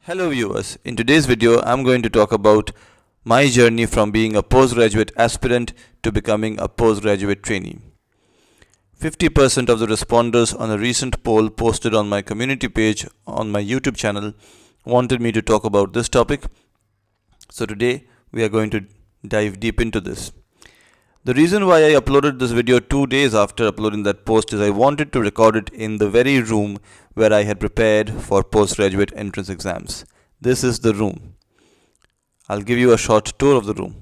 Hello viewers, in today's video I'm going to talk about my journey from being a postgraduate aspirant to becoming a postgraduate trainee. 50% of the responders on a recent poll posted on my community page on my YouTube channel wanted me to talk about this topic. So today we are going to dive deep into this. The reason why I uploaded this video 2 days after uploading that post is I wanted to record it in the very room where I had prepared for postgraduate entrance exams. This is the room. I'll give you a short tour of the room.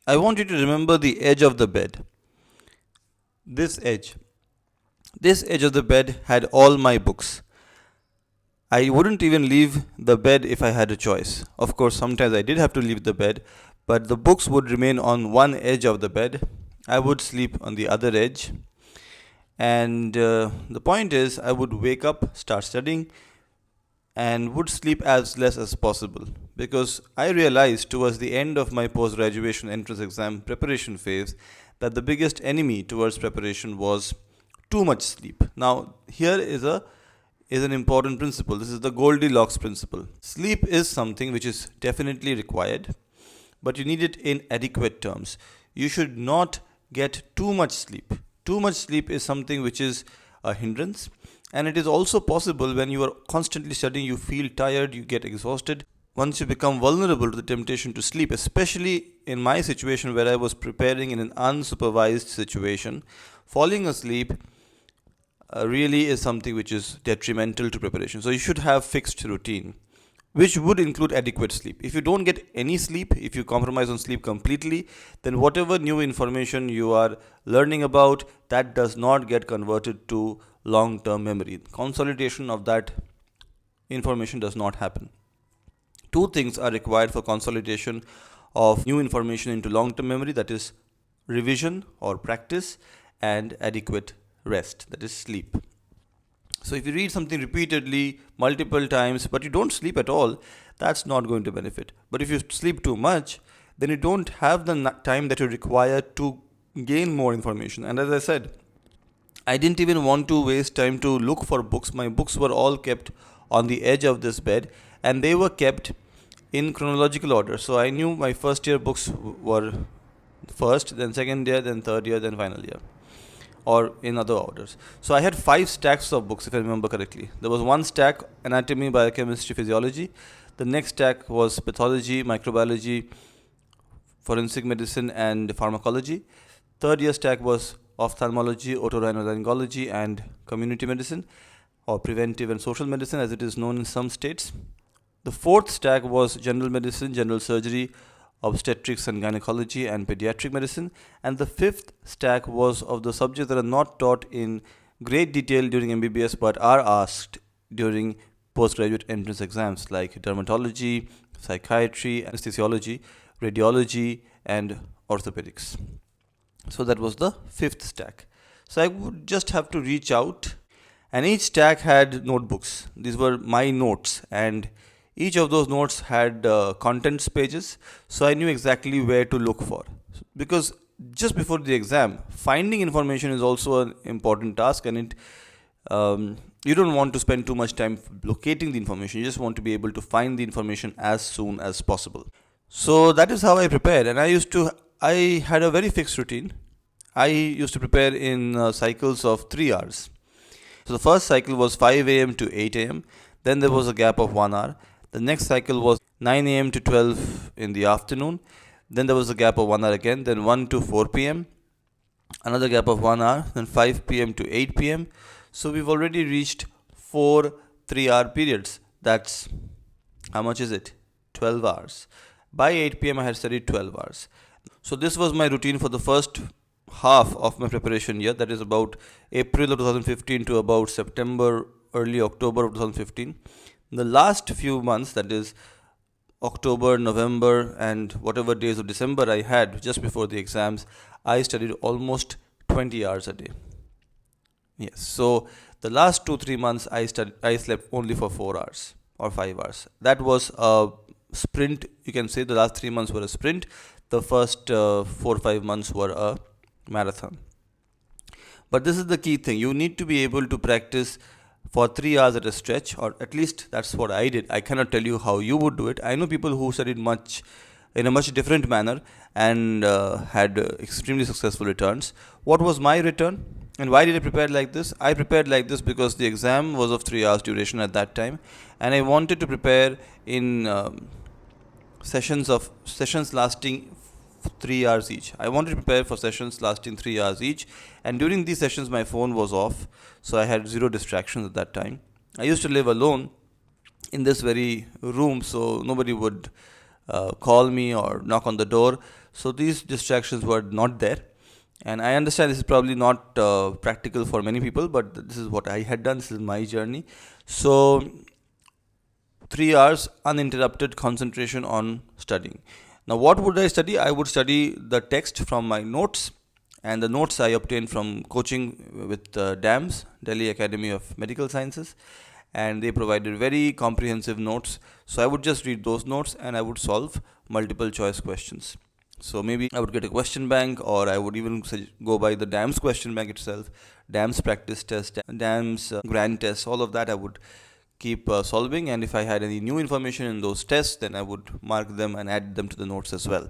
I want you to remember the edge of the bed. This edge. This edge of the bed had all my books. I wouldn't even leave the bed if I had a choice. Of course, sometimes I did have to leave the bed, but the books would remain on one edge of the bed. I would sleep on the other edge. And the point is, I would wake up, start studying, and would sleep as less as possible because I realized towards the end of my post graduation entrance exam preparation phase that the biggest enemy towards preparation was too much sleep. Now, here is an important principle. This is the Goldilocks principle. Sleep is something which is definitely required, but you need it in adequate terms. You should not get too much sleep. Too much sleep is something which is a hindrance, and it is also possible when you are constantly studying, you feel tired, you get exhausted. Once you become vulnerable to the temptation to sleep, especially in my situation where I was preparing in an unsupervised situation, falling asleep really is something which is detrimental to preparation. So you should have fixed routine, which would include adequate sleep. If you don't get any sleep, if you compromise on sleep completely, then whatever new information you are learning about, that does not get converted to long-term memory. Consolidation of that information does not happen. Two things are required for consolidation of new information into long-term memory, that is revision or practice, and adequate rest, that is sleep. So if you read something repeatedly, multiple times, but you don't sleep at all, that's not going to benefit. But if you sleep too much, then you don't have the time that you require to gain more information. And as I said, I didn't even want to waste time to look for books. My books were all kept on the edge of this bed, and they were kept in chronological order. So I knew my first year books were first, then second year, then third year, then final year, or in other orders. So I had 5 stacks of books, if I remember correctly. There was one stack, anatomy, biochemistry, physiology. The next stack was pathology, microbiology, forensic medicine, and pharmacology. Third year stack was ophthalmology, otorhinolaryngology, and community medicine, or preventive and social medicine as it is known in some states. The fourth stack was general medicine, general surgery, obstetrics and gynecology, and pediatric medicine. And the fifth stack was of the subjects that are not taught in great detail during MBBS but are asked during postgraduate entrance exams, like dermatology, psychiatry, anesthesiology, radiology, and orthopedics. So that was the fifth stack. So I would just have to reach out, and each stack had notebooks. These were my notes, and each of those notes had contents pages, so I knew exactly where to look for. Because just before the exam, finding information is also an important task, and you don't want to spend too much time locating the information. You just want to be able to find the information as soon as possible. So that is how I prepared, and I had a very fixed routine. I used to prepare in cycles of 3 hours. So the first cycle was 5 a.m. to 8 a.m. Then there was a gap of 1 hour. The next cycle was 9 a.m. to 12 in the afternoon. Then there was a gap of 1 hour again. Then 1 to 4 p.m. Another gap of 1 hour. Then 5 p.m. to 8 p.m. So we've already reached 4 3-hour periods. That's, how much is it? 12 hours. By 8 p.m. I had studied 12 hours. So this was my routine for the first half of my preparation year. That is about April of 2015 to about September, early October of 2015. The last few months, that is October, November, and whatever days of December I had just before the exams, I studied almost 20 hours a day. Yes, so The last 2-3 months I slept only for 4 hours or 5 hours. That was a sprint. You can say the last 3 months were a sprint. The first 4 or 5 months were a marathon. But this is the key thing. You need to be able to practice for 3 hours at a stretch, or at least that's what I did. I cannot tell you how you would do it. I know people who studied much in a much different manner and had extremely successful returns. What was my return? And why did I prepare like this? I prepared like this because the exam was of 3 hours duration at that time, and I wanted to prepare in sessions lasting 3 hours each. I wanted to prepare for sessions lasting 3 hours each, and during these sessions, my phone was off, so I had zero distractions at that time. I used to live alone in this very room, so nobody would call me or knock on the door. So these distractions were not there. And I understand this is probably not practical for many people, but this is what I had done. This is my journey. So 3 hours uninterrupted concentration on studying. Now, what would I study? I would study the text from my notes, and the notes I obtained from coaching with DAMS, Delhi Academy of Medical Sciences, and they provided very comprehensive notes. So I would just read those notes and I would solve multiple choice questions. So maybe I would get a question bank, or I would even go by the DAMS question bank itself, DAMS practice test, DAMS grand test, all of that I would keep solving. And if I had any new information in those tests, then I would mark them and add them to the notes as well.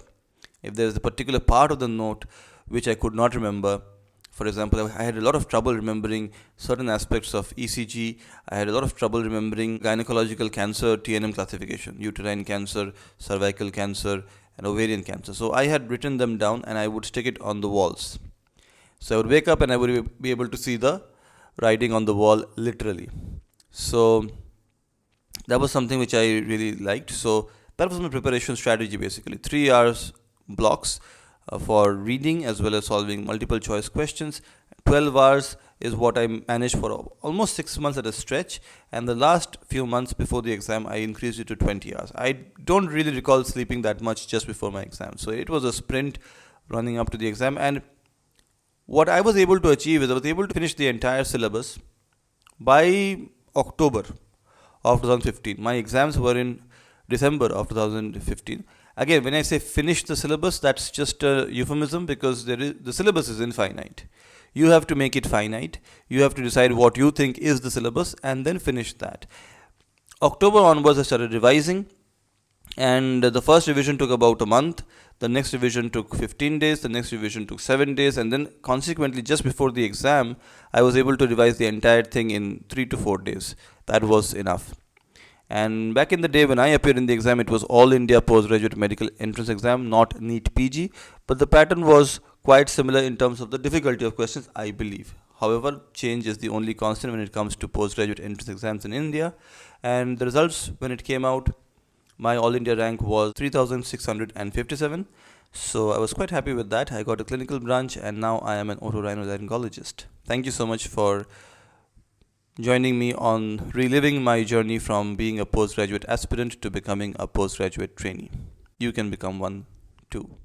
If there is a particular part of the note which I could not remember, for example, I had a lot of trouble remembering certain aspects of ECG. I had a lot of trouble remembering gynecological cancer TNM classification, uterine cancer, cervical cancer, and ovarian cancer. So I had written them down and I would stick it on the walls. So I would wake up and I would be able to see the writing on the wall literally. So that was something which I really liked. So that was my preparation strategy basically. 3 hours blocks for reading as well as solving multiple choice questions. 12 hours is what I managed for almost 6 months at a stretch, and the last few months before the exam I increased it to 20 hours. I don't really recall sleeping that much just before my exam, so it was a sprint running up to the exam. And what I was able to achieve is I was able to finish the entire syllabus by October of 2015. My exams were in December of 2015. Again, when I say finish the syllabus, that's just a euphemism because the syllabus is infinite. You have to make it finite. You have to decide what you think is the syllabus and then finish that. October onwards, I started revising, and the first revision took about a month. The next revision took 15 days. The next revision took 7 days. And then consequently, just before the exam, I was able to revise the entire thing in 3 to 4 days. That was enough. And back in the day when I appeared in the exam, it was All India Postgraduate Medical Entrance Exam, not NEET PG. But the pattern was quite similar in terms of the difficulty of questions, I believe. However, change is the only constant when it comes to postgraduate entrance exams in India. And the results, when it came out, my All India rank was 3657. So I was quite happy with that. I got a clinical branch and now I am an otorhinolaryngologist. Thank you so much for joining me on reliving my journey from being a postgraduate aspirant to becoming a postgraduate trainee. You can become one too.